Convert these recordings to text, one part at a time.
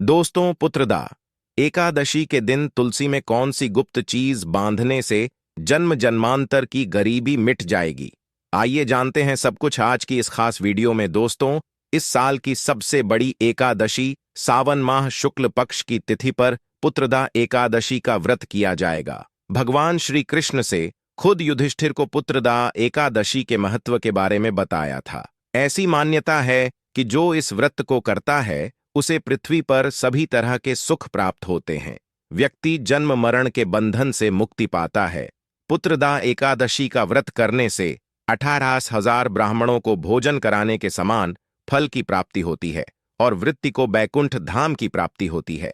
दोस्तों, पुत्रदा एकादशी के दिन तुलसी में कौन सी गुप्त चीज बांधने से जन्म जन्मांतर की गरीबी मिट जाएगी? आइए जानते हैं सब कुछ आज की इस खास वीडियो में। दोस्तों, इस साल की सबसे बड़ी एकादशी सावन माह शुक्ल पक्ष की तिथि पर पुत्रदा एकादशी का व्रत किया जाएगा। भगवान श्री कृष्ण से खुद युधिष्ठिर को पुत्रदा एकादशी के महत्व के बारे में बताया था। ऐसी मान्यता है कि जो इस व्रत को करता है उसे पृथ्वी पर सभी तरह के सुख प्राप्त होते हैं। व्यक्ति जन्म मरण के बंधन से मुक्ति पाता है। पुत्रदा एकादशी का व्रत करने से 18,000 ब्राह्मणों को भोजन कराने के समान फल की प्राप्ति होती है और वृत्ति को बैकुंठ धाम की प्राप्ति होती है।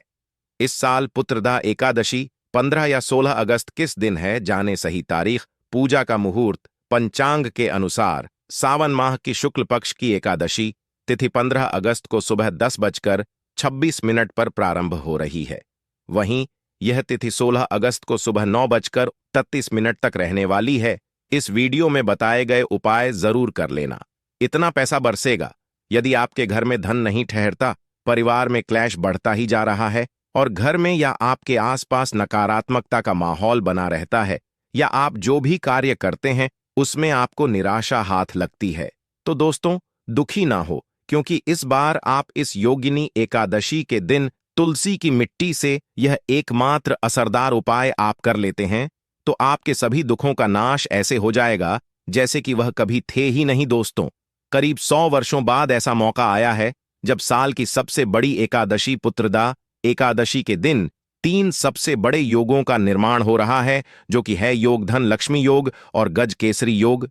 इस साल पुत्रदा एकादशी 15 या 16 अगस्त किस दिन है, जाने सही तारीख। पूजा का मुहूर्त पंचांग के अनुसार सावन माह की शुक्ल पक्ष की एकादशी तिथि 15 अगस्त को सुबह 10:26 पर प्रारंभ हो रही है। वहीं यह तिथि 16 अगस्त को सुबह 9:33 तक रहने वाली है। इस वीडियो में बताए गए उपाय जरूर कर लेना। इतना पैसा बरसेगा। यदि आपके घर में धन नहीं ठहरता, परिवार में क्लैश बढ़ता ही जा रहा है और घर में या आपके आसपास नकारात्मकता का माहौल बना रहता है, या आप जो भी कार्य करते हैं उसमें आपको निराशा हाथ लगती है, तो दोस्तों दुखी ना हो, क्योंकि इस बार आप इस योगिनी एकादशी के दिन तुलसी की मिट्टी से यह एकमात्र असरदार उपाय आप कर लेते हैं तो आपके सभी दुखों का नाश ऐसे हो जाएगा जैसे कि वह कभी थे ही नहीं। दोस्तों, करीब 100 वर्षों बाद ऐसा मौका आया है जब साल की सबसे बड़ी एकादशी पुत्रदा एकादशी के दिन 3 सबसे बड़े योगों का निर्माण हो रहा है, जो कि है योग धन लक्ष्मी योग और गज केसरी योग।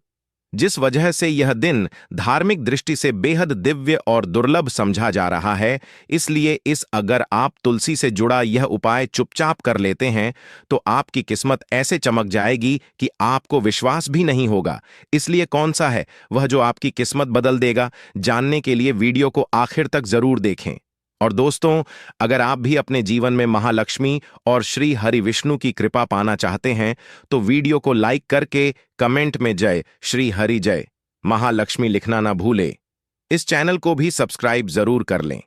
जिस वजह से यह दिन धार्मिक दृष्टि से बेहद दिव्य और दुर्लभ समझा जा रहा है, इसलिए अगर आप तुलसी से जुड़ा यह उपाय चुपचाप कर लेते हैं तो आपकी किस्मत ऐसे चमक जाएगी कि आपको विश्वास भी नहीं होगा। इसलिए कौन सा है वह जो आपकी किस्मत बदल देगा, जानने के लिए वीडियो को आखिर तक जरूर देखें। और दोस्तों, अगर आप भी अपने जीवन में महालक्ष्मी और श्री हरि विष्णु की कृपा पाना चाहते हैं तो वीडियो को लाइक करके कमेंट में जय श्री हरि जय महालक्ष्मी लिखना ना भूले। इस चैनल को भी सब्सक्राइब जरूर कर लें।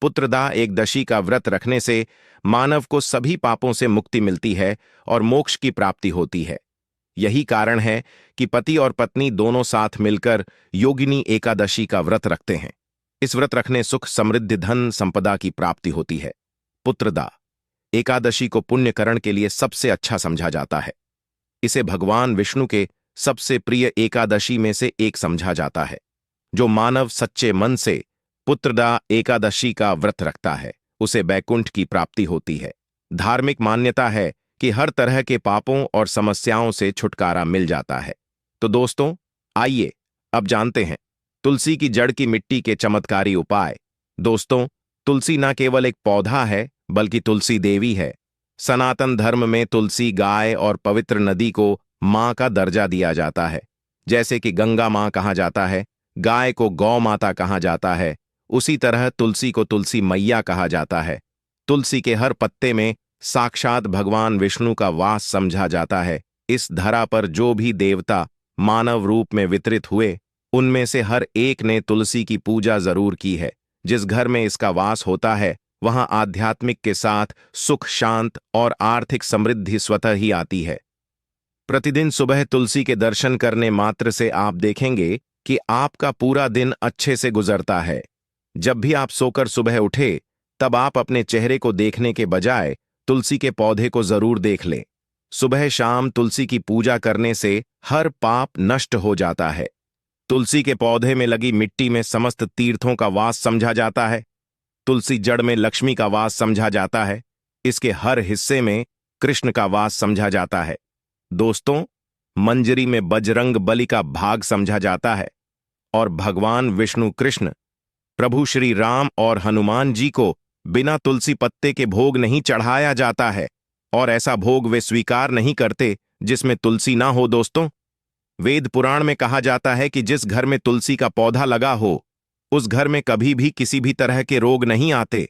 पुत्रदा एकदशी का व्रत रखने से मानव को सभी पापों से मुक्ति मिलती है और मोक्ष की प्राप्ति होती है। यही कारण है कि पति और पत्नी दोनों साथ मिलकर योगिनी एकादशी का व्रत रखते हैं। इस व्रत रखने सुख समृद्धि धन संपदा की प्राप्ति होती है। पुत्रदा एकादशी को पुण्यकरण के लिए सबसे अच्छा समझा जाता है। इसे भगवान विष्णु के सबसे प्रिय एकादशी में से एक समझा जाता है। जो मानव सच्चे मन से पुत्रदा एकादशी का व्रत रखता है उसे बैकुंठ की प्राप्ति होती है। धार्मिक मान्यता है कि हर तरह के पापों और समस्याओं से छुटकारा मिल जाता है। तो दोस्तों, आइए अब जानते हैं तुलसी की जड़ की मिट्टी के चमत्कारी उपाय। दोस्तों, तुलसी न केवल एक पौधा है बल्कि तुलसी देवी है। सनातन धर्म में तुलसी गाय और पवित्र नदी को मां का दर्जा दिया जाता है। जैसे कि गंगा मां कहा जाता है, गाय को गौ माता कहा जाता है, उसी तरह तुलसी को तुलसी मैया कहा जाता है। तुलसी के हर पत्ते में साक्षात भगवान विष्णु का वास समझा जाता है। इस धरा पर जो भी देवता मानव रूप में वितरित हुए उनमें से हर एक ने तुलसी की पूजा जरूर की है। जिस घर में इसका वास होता है वहां आध्यात्मिक के साथ सुख शांत और आर्थिक समृद्धि स्वतः ही आती है। प्रतिदिन सुबह तुलसी के दर्शन करने मात्र से आप देखेंगे कि आपका पूरा दिन अच्छे से गुजरता है। जब भी आप सोकर सुबह उठे तब आप अपने चेहरे को देखने के बजाय तुलसी के पौधे को जरूर देख लें। सुबह शाम तुलसी की पूजा करने से हर पाप नष्ट हो जाता है। तुलसी के पौधे में लगी मिट्टी में समस्त तीर्थों का वास समझा जाता है। तुलसी जड़ में लक्ष्मी का वास समझा जाता है। इसके हर हिस्से में कृष्ण का वास समझा जाता है। दोस्तों, मंजरी में बजरंग बली का भाग समझा जाता है और भगवान विष्णु कृष्ण, प्रभु श्री राम और हनुमान जी को बिना तुलसी पत्ते के भोग नहीं चढ़ाया जाता है और ऐसा भोग वे स्वीकार नहीं करते जिसमें तुलसी ना हो। दोस्तों, वेद पुराण में कहा जाता है कि जिस घर में तुलसी का पौधा लगा हो उस घर में कभी भी किसी भी तरह के रोग नहीं आते।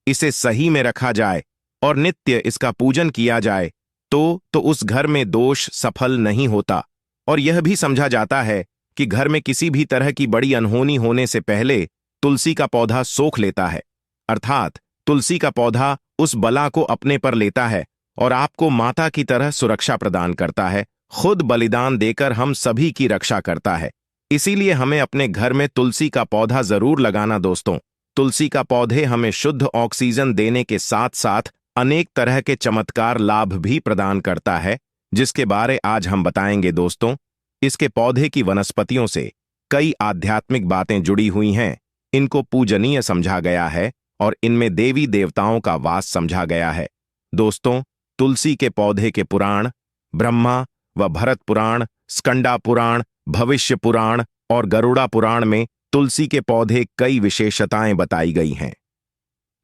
इसे सही में रखा जाए और नित्य इसका पूजन किया जाए तो उस घर में दोष सफल नहीं होता। और यह भी समझा जाता है कि घर में किसी भी तरह की बड़ी अनहोनी होने से पहले तुलसी का पौधा सोख लेता है, अर्थात तुलसी का पौधा उस बला को अपने पर लेता है और आपको माता की तरह सुरक्षा प्रदान करता है, खुद बलिदान देकर हम सभी की रक्षा करता है। इसीलिए हमें अपने घर में तुलसी का पौधा जरूर लगाना दोस्तों। तुलसी का पौधे हमें शुद्ध ऑक्सीजन देने के साथ साथ अनेक तरह के चमत्कार लाभ भी प्रदान करता है, जिसके बारे आज हम बताएंगे दोस्तों। इसके पौधे की वनस्पतियों से कई आध्यात्मिक बातें जुड़ी हुई हैं। इनको पूजनीय समझा गया है और इनमें देवी देवताओं का वास समझा गया है। दोस्तों, तुलसी के पौधे के पुराण ब्रह्मा व भरत पुराण, स्कंदा पुराण, भविष्य पुराण और गरुड़ा पुराण में तुलसी के पौधे कई विशेषताएं बताई गई हैं।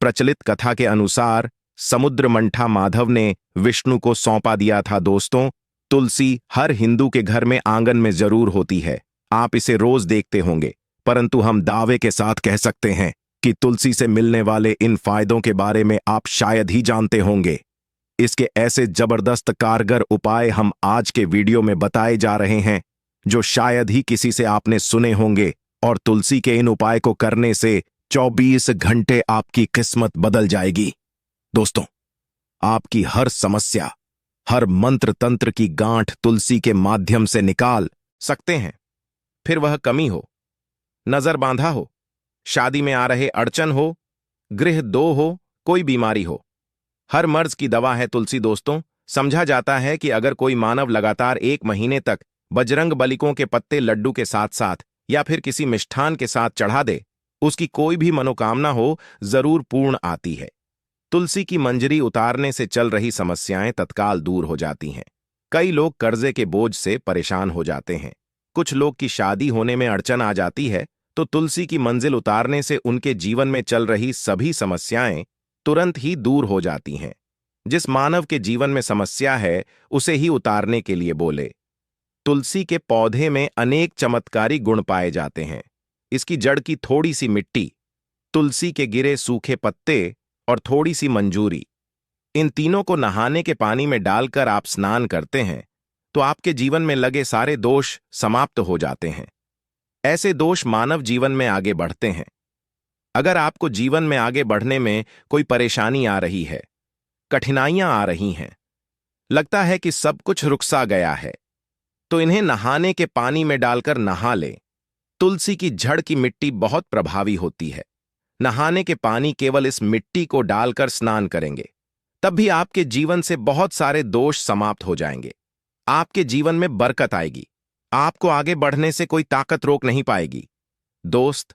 प्रचलित कथा के अनुसार समुद्र मंथा माधव ने विष्णु को सौंपा दिया था दोस्तों। तुलसी हर हिंदू के घर में आंगन में जरूर होती है, आप इसे रोज देखते होंगे, परंतु हम दावे के साथ कह सकते हैं कि तुलसी से मिलने वाले इन फायदों के बारे में आप शायद ही जानते होंगे। इसके ऐसे जबरदस्त कारगर उपाय हम आज के वीडियो में बताए जा रहे हैं, जो शायद ही किसी से आपने सुने होंगे, और तुलसी के इन उपाय को करने से 24 घंटे आपकी किस्मत बदल जाएगी। दोस्तों, आपकी हर समस्या, हर मंत्र तंत्र की गांठ तुलसी के माध्यम से निकाल सकते हैं। फिर वह कमी हो, नजर बांधा हो, शादी में आ रहे अड़चन हो, गृह दो हो, कोई बीमारी हो, हर मर्ज की दवा है तुलसी दोस्तों। समझा जाता है कि अगर कोई मानव लगातार 1 महीने तक बजरंग बलिकों के पत्ते लड्डू के साथ साथ या फिर किसी मिष्ठान के साथ चढ़ा दे, उसकी कोई भी मनोकामना हो जरूर पूर्ण आती है। तुलसी की मंजरी उतारने से चल रही समस्याएं तत्काल दूर हो जाती हैं। कई लोग कर्जे के बोझ से परेशान हो जाते हैं, कुछ लोग की शादी होने में अड़चन आ जाती है, तो तुलसी की मंजिल उतारने से उनके जीवन में चल रही सभी समस्याएं तुरंत ही दूर हो जाती हैं। जिस मानव के जीवन में समस्या है, उसे ही उतारने के लिए बोले। तुलसी के पौधे में अनेक चमत्कारी गुण पाए जाते हैं। इसकी जड़ की थोड़ी सी मिट्टी, तुलसी के गिरे सूखे पत्ते और थोड़ी सी मंजूरी, इन तीनों को नहाने के पानी में डालकर आप स्नान करते हैं तो आपके जीवन में लगे सारे दोष समाप्त हो जाते हैं। ऐसे दोष मानव जीवन में आगे बढ़ते हैं। अगर आपको जीवन में आगे बढ़ने में कोई परेशानी आ रही है, कठिनाइयां आ रही हैं, लगता है कि सब कुछ रुकसा गया है, तो इन्हें नहाने के पानी में डालकर नहा लें। तुलसी की जड़ की मिट्टी बहुत प्रभावी होती है। नहाने के पानी केवल इस मिट्टी को डालकर स्नान करेंगे, तब भी आपके जीवन से बहुत सारे दोष समाप्त हो जाएंगे। आपके जीवन में बरकत आएगी, आपको आगे बढ़ने से कोई ताकत रोक नहीं पाएगी। दोस्त,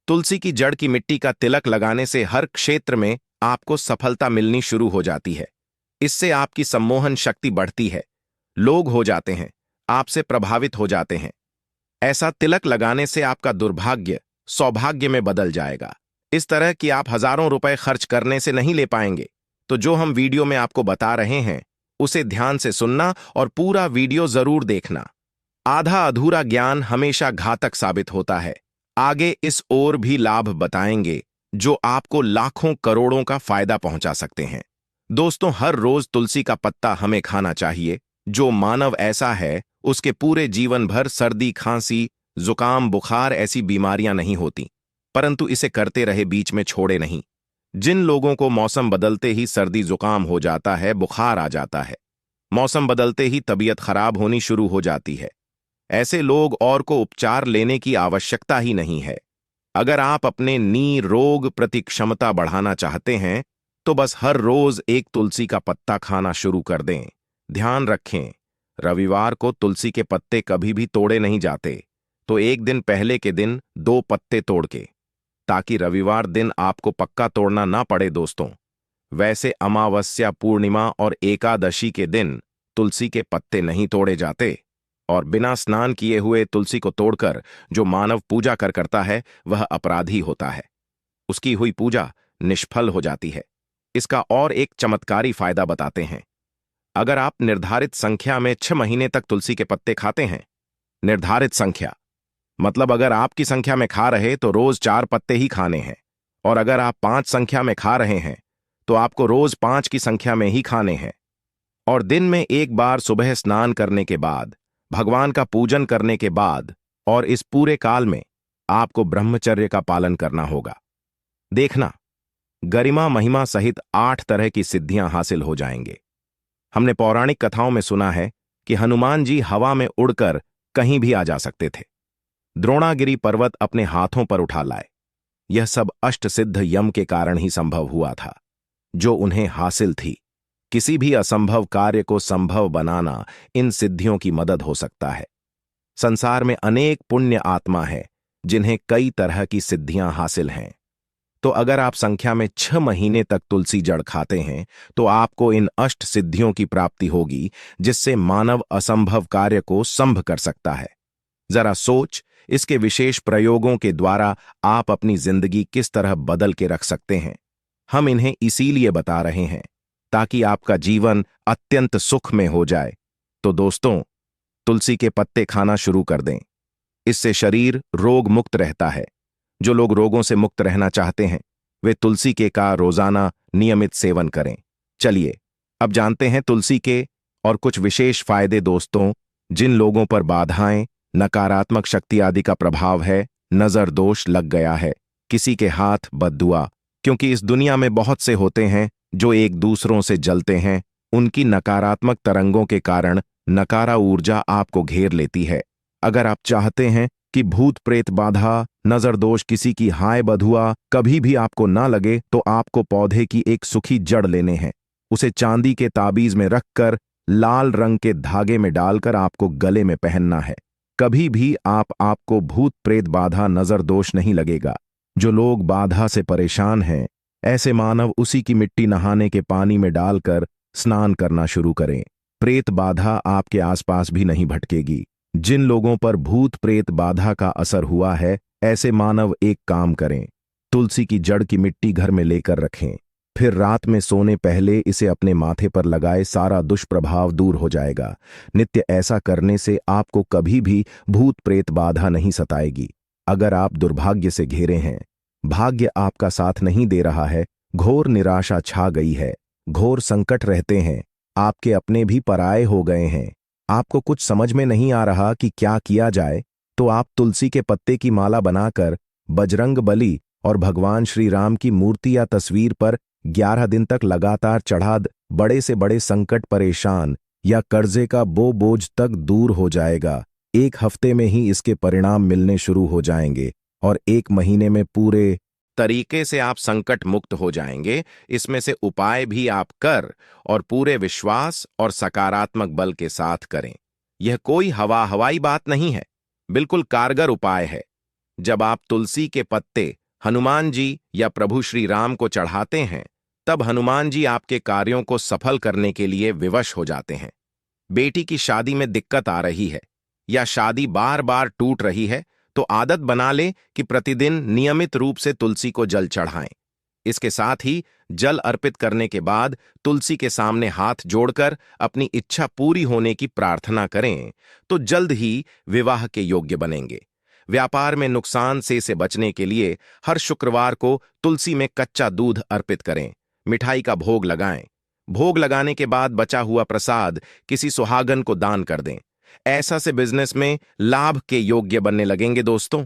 तुलसी की जड़ की मिट्टी का तिलक लगाने से हर क्षेत्र में आपको सफलता मिलनी शुरू हो जाती है। इससे आपकी सम्मोहन शक्ति बढ़ती है, लोग हो जाते हैं, आपसे प्रभावित हो जाते हैं। ऐसा तिलक लगाने से आपका दुर्भाग्य सौभाग्य में बदल जाएगा। इस तरह कि आप हजारों रुपए खर्च करने से नहीं ले पाएंगे। तो जो हम वीडियो में आपको बता रहे हैं, उसे ध्यान से सुनना और पूरा वीडियो जरूर देखना। आधा अधूरा ज्ञान हमेशा घातक साबित होता है। आगे इस ओर भी लाभ बताएंगे जो आपको लाखों करोड़ों का फायदा पहुंचा सकते हैं। दोस्तों, हर रोज तुलसी का पत्ता हमें खाना चाहिए। जो मानव ऐसा है, उसके पूरे जीवन भर सर्दी, खांसी, जुकाम, बुखार ऐसी बीमारियां नहीं होती, परंतु इसे करते रहे, बीच में छोड़े नहीं। जिन लोगों को मौसम बदलते ही सर्दी जुकाम हो जाता है, बुखार आ जाता है, मौसम बदलते ही तबीयत खराब होनी शुरू हो जाती है, ऐसे लोग और को उपचार लेने की आवश्यकता ही नहीं है। अगर आप अपने रोग प्रति क्षमता बढ़ाना चाहते हैं, तो बस हर रोज एक तुलसी का पत्ता खाना शुरू कर दें। ध्यान रखें, रविवार को तुलसी के पत्ते कभी भी तोड़े नहीं जाते, तो एक दिन पहले के दिन 2 पत्ते तोड़ के, ताकि रविवार दिन आपको पक्का तोड़ना ना पड़े दोस्तों। वैसे अमावस्या, पूर्णिमा और एकादशी के दिन तुलसी के पत्ते नहीं तोड़े जाते, और बिना स्नान किए हुए तुलसी को तोड़कर जो मानव पूजा करता है, वह अपराधी होता है। उसकी हुई पूजा निष्फल हो जाती है। इसका और एक चमत्कारी फायदा बताते हैं। अगर आप निर्धारित संख्या में 6 महीने तक तुलसी के पत्ते खाते हैं, निर्धारित संख्या मतलब अगर आपकी संख्या में खा रहे तो रोज 4 पत्ते ही खाने हैं, और अगर आप 5 संख्या में खा रहे हैं तो आपको रोज 5 की संख्या में ही खाने हैं, और दिन में एक बार सुबह स्नान करने के बाद, भगवान का पूजन करने के बाद, और इस पूरे काल में आपको ब्रह्मचर्य का पालन करना होगा। देखना, गरिमा महिमा सहित 8 तरह की सिद्धियां हासिल हो जाएंगे। हमने पौराणिक कथाओं में सुना है कि हनुमान जी हवा में उड़कर कहीं भी आ जा सकते थे। द्रोणागिरी पर्वत अपने हाथों पर उठा लाए। यह सब अष्ट सिद्ध यम के कारण ही संभव हुआ था, जो उन्हें हासिल थी। किसी भी असंभव कार्य को संभव बनाना इन सिद्धियों की मदद हो सकता है। संसार में अनेक पुण्य आत्मा है जिन्हें कई तरह की सिद्धियां हासिल हैं। तो अगर आप संख्या में 6 महीने तक तुलसी जड़ खाते हैं तो आपको इन अष्ट सिद्धियों की प्राप्ति होगी, जिससे मानव असंभव कार्य को संभव कर सकता है। जरा सोच, इसके विशेष प्रयोगों के द्वारा आप अपनी जिंदगी किस तरह बदल के रख सकते हैं। हम इन्हें इसीलिए बता रहे हैं ताकि आपका जीवन अत्यंत सुख में हो जाए। तो दोस्तों, तुलसी के पत्ते खाना शुरू कर दें। इससे शरीर रोग मुक्त रहता है। जो लोग रोगों से मुक्त रहना चाहते हैं वे तुलसी के का रोजाना नियमित सेवन करें। चलिए अब जानते हैं तुलसी के और कुछ विशेष फायदे। दोस्तों, जिन लोगों पर बाधाएं, नकारात्मक शक्ति आदि का प्रभाव है, नजर दोष लग गया है, किसी के हाथ बद्दुआ, क्योंकि इस दुनिया में बहुत से होते हैं जो एक दूसरों से जलते हैं, उनकी नकारात्मक तरंगों के कारण नकारा ऊर्जा आपको घेर लेती है। अगर आप चाहते हैं कि भूत प्रेत बाधा, नजर दोष, किसी की हाय बधुआ कभी भी आपको ना लगे, तो आपको पौधे की एक सूखी जड़ लेने हैं। उसे चांदी के ताबीज में रखकर लाल रंग के धागे में डालकर आपको गले में पहनना है। कभी भी आपको भूत प्रेत बाधा, नजर दोष नहीं लगेगा। जो लोग बाधा से परेशान हैं, ऐसे मानव उसी की मिट्टी नहाने के पानी में डालकर स्नान करना शुरू करें। प्रेत बाधा आपके आसपास भी नहीं भटकेगी। जिन लोगों पर भूत प्रेत बाधा का असर हुआ है, ऐसे मानव एक काम करें, तुलसी की जड़ की मिट्टी घर में लेकर रखें, फिर रात में सोने पहले इसे अपने माथे पर लगाए, सारा दुष्प्रभाव दूर हो जाएगा। नित्य ऐसा करने से आपको कभी भी भूत प्रेत बाधा नहीं सताएगी। अगर आप दुर्भाग्य से घिरे हैं, भाग्य आपका साथ नहीं दे रहा है, घोर निराशा छा गई है, घोर संकट रहते हैं, आपके अपने भी पराये हो गए हैं, आपको कुछ समझ में नहीं आ रहा कि क्या किया जाए, तो आप तुलसी के पत्ते की माला बनाकर बजरंग बली और भगवान श्री राम की मूर्ति या तस्वीर पर 11 दिन तक लगातार चढ़ा द। बड़े से बड़े संकट, परेशान या कर्जे का बोझ तक दूर हो जाएगा। 1 हफ्ते में ही इसके परिणाम मिलने शुरू हो जाएंगे और 1 महीने में पूरे तरीके से आप संकट मुक्त हो जाएंगे। इसमें से उपाय भी आप कर और पूरे विश्वास और सकारात्मक बल के साथ करें। यह कोई हवाई बात नहीं है, बिल्कुल कारगर उपाय है। जब आप तुलसी के पत्ते हनुमान जी या प्रभु श्री राम को चढ़ाते हैं, तब हनुमान जी आपके कार्यों को सफल करने के लिए विवश हो जाते हैं। बेटी की शादी में दिक्कत आ रही है या शादी बार बार टूट रही है, तो आदत बना ले कि प्रतिदिन नियमित रूप से तुलसी को जल चढ़ाएं। इसके साथ ही जल अर्पित करने के बाद तुलसी के सामने हाथ जोड़कर अपनी इच्छा पूरी होने की प्रार्थना करें, तो जल्द ही विवाह के योग्य बनेंगे। व्यापार में नुकसान से बचने के लिए हर शुक्रवार को तुलसी में कच्चा दूध अर्पित करें, मिठाई का भोग लगाएं। भोग लगाने के बाद बचा हुआ प्रसाद किसी सुहागन को दान कर दें। ऐसा से बिजनेस में लाभ के योग्य बनने लगेंगे। दोस्तों,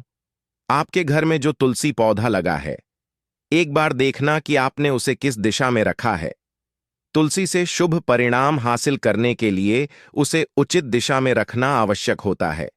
आपके घर में जो तुलसी पौधा लगा है, एक बार देखना कि आपने उसे किस दिशा में रखा है। तुलसी से शुभ परिणाम हासिल करने के लिए उसे उचित दिशा में रखना आवश्यक होता है।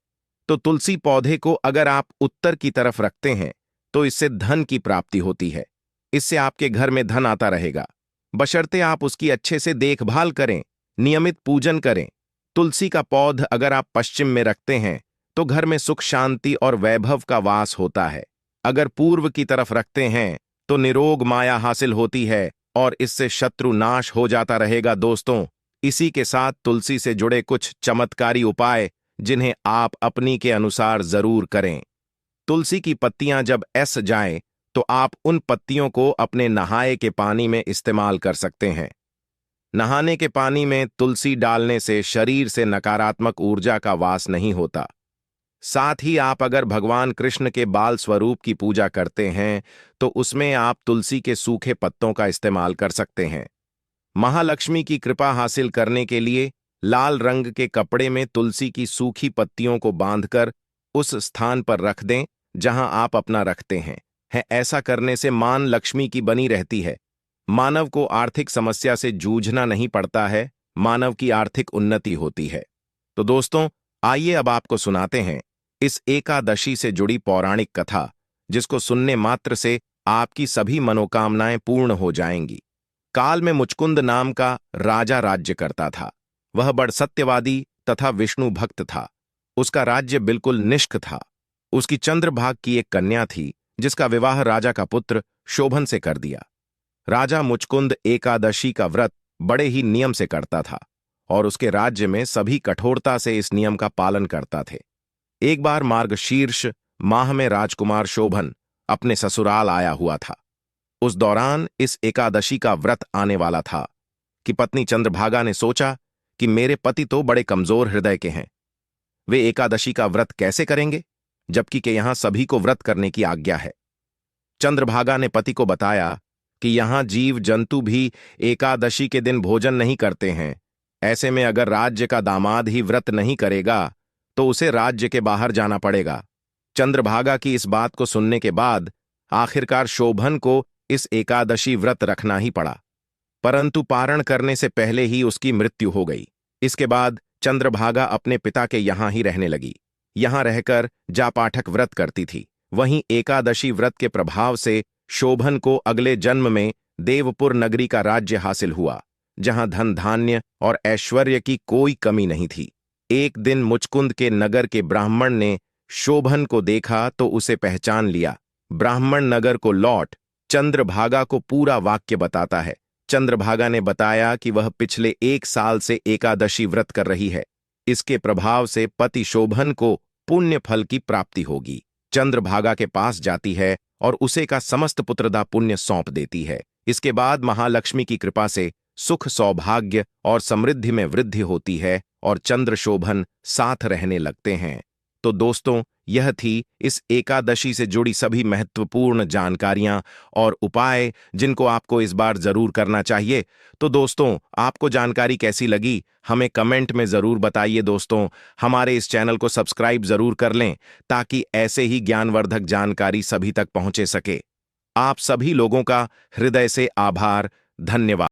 तो तुलसी पौधे को अगर आप उत्तर की तरफ रखते हैं तो इससे धन की प्राप्ति होती है। इससे आपके घर में धन आता रहेगा, बशर्ते आप उसकी अच्छे से देखभाल करें, नियमित पूजन करें। तुलसी का पौध अगर आप पश्चिम में रखते हैं तो घर में सुख, शांति और वैभव का वास होता है। अगर पूर्व की तरफ रखते हैं तो निरोग माया हासिल होती है और इससे शत्रु नाश हो जाता रहेगा। दोस्तों, इसी के साथ तुलसी से जुड़े कुछ चमत्कारी उपाय जिन्हें आप अपनी के अनुसार जरूर करें। तुलसी की पत्तियां जब ऐस जाएं तो आप उन पत्तियों को अपने नहाए के पानी में इस्तेमाल कर सकते हैं। नहाने के पानी में तुलसी डालने से शरीर से नकारात्मक ऊर्जा का वास नहीं होता। साथ ही आप अगर भगवान कृष्ण के बाल स्वरूप की पूजा करते हैं तो उसमें आप तुलसी के सूखे पत्तों का इस्तेमाल कर सकते हैं। महालक्ष्मी की कृपा हासिल करने के लिए लाल रंग के कपड़े में तुलसी की सूखी पत्तियों को बांधकर उस स्थान पर रख दें जहां आप अपना रखते हैं। है। ऐसा करने से मान लक्ष्मी की बनी रहती है। मानव को आर्थिक समस्या से जूझना नहीं पड़ता है, मानव की आर्थिक उन्नति होती है। तो दोस्तों, आइए अब आपको सुनाते हैं इस एकादशी से जुड़ी पौराणिक कथा, जिसको सुनने मात्र से आपकी सभी मनोकामनाएं पूर्ण हो जाएंगी। काल में मुचकुंद नाम का राजा राज्य करता था। वह बड़ सत्यवादी तथा विष्णु भक्त था। उसका राज्य बिल्कुल निष्क था। उसकी चंद्रभाग की एक कन्या थी, जिसका विवाह राजा का पुत्र शोभन से कर दिया। राजा मुचकुंद एकादशी का व्रत बड़े ही नियम से करता था और उसके राज्य में सभी कठोरता से इस नियम का पालन करता थे। एक बार मार्गशीर्ष माह में राजकुमार शोभन अपने ससुराल आया हुआ था। उस दौरान इस एकादशी का व्रत आने वाला था कि पत्नी चंद्रभागा ने सोचा कि मेरे पति तो बड़े कमजोर हृदय के हैं, वे एकादशी का व्रत कैसे करेंगे, जबकि के यहां सभी को व्रत करने की आज्ञा है। चंद्रभागा ने पति को बताया कि यहां जीव जंतु भी एकादशी के दिन भोजन नहीं करते हैं। ऐसे में अगर राज्य का दामाद ही व्रत नहीं करेगा तो उसे राज्य के बाहर जाना पड़ेगा। चंद्रभागा की इस बात को सुनने के बाद आखिरकार शोभन को इस एकादशी व्रत रखना ही पड़ा, परंतु पारण करने से पहले ही उसकी मृत्यु हो गई। इसके बाद चंद्रभागा अपने पिता के यहां ही रहने लगी। यहां रहकर जापाठक व्रत करती थी। वहीं एकादशी व्रत के प्रभाव से शोभन को अगले जन्म में देवपुर नगरी का राज्य हासिल हुआ, जहां धन धान्य और ऐश्वर्य की कोई कमी नहीं थी। एक दिन मुचकुंद के नगर के ब्राह्मण ने शोभन को देखा तो उसे पहचान लिया। ब्राह्मण नगर को लौट चंद्रभागा को पूरा वाक्य बताता है। चंद्रभागा ने बताया कि वह पिछले 1 साल से एकादशी व्रत कर रही है। इसके प्रभाव से पति शोभन को पुण्य फल की प्राप्ति होगी। चंद्रभागा के पास जाती है और उसे का समस्त पुत्रदा पुण्य सौंप देती है। इसके बाद महालक्ष्मी की कृपा से सुख, सौभाग्य और समृद्धि में वृद्धि होती है और चंद्र शोभन साथ रहने लगते हैं। तो दोस्तों, यह थी इस एकादशी से जुड़ी सभी महत्वपूर्ण जानकारियां और उपाय, जिनको आपको इस बार जरूर करना चाहिए। तो दोस्तों, आपको जानकारी कैसी लगी हमें कमेंट में जरूर बताइए। दोस्तों, हमारे इस चैनल को सब्सक्राइब जरूर कर लें ताकि ऐसे ही ज्ञानवर्धक जानकारी सभी तक पहुंचे सके। आप सभी लोगों का हृदय से आभार, धन्यवाद।